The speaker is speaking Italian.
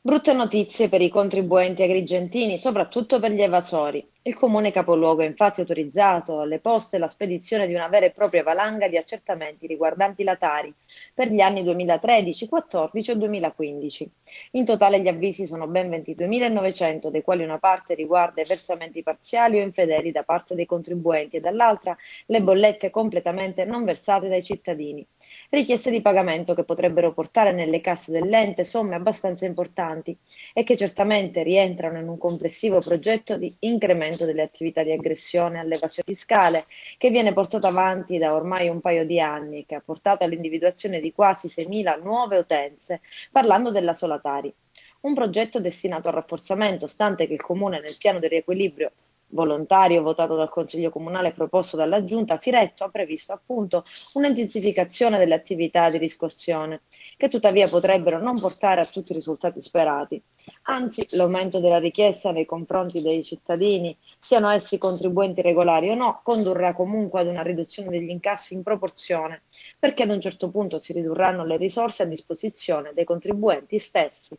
Brutte notizie per i contribuenti agrigentini, soprattutto per gli evasori. Il comune capoluogo ha infatti autorizzato alle poste la spedizione di una vera e propria valanga di accertamenti riguardanti la Tari per gli anni 2013, 14 e 2015. In totale gli avvisi sono ben 22.900, dei quali una parte riguarda i versamenti parziali o infedeli da parte dei contribuenti e dall'altra le bollette completamente non versate dai cittadini. Richieste di pagamento che potrebbero portare nelle casse dell'ente somme abbastanza importanti e che certamente rientrano in un complessivo progetto di incremento delle attività di aggressione all'evasione fiscale che viene portato avanti da ormai un paio di anni e che ha portato all'individuazione di quasi 6.000 nuove utenze, parlando della sola Tari. Un progetto destinato al rafforzamento, stante che il Comune nel piano di riequilibrio volontario votato dal Consiglio Comunale e proposto dalla Giunta, Firetto ha previsto appunto un'intensificazione delle attività di riscossione, che tuttavia potrebbero non portare a tutti i risultati sperati. Anzi, l'aumento della richiesta nei confronti dei cittadini, siano essi contribuenti regolari o no, condurrà comunque ad una riduzione degli incassi in proporzione, perché ad un certo punto si ridurranno le risorse a disposizione dei contribuenti stessi.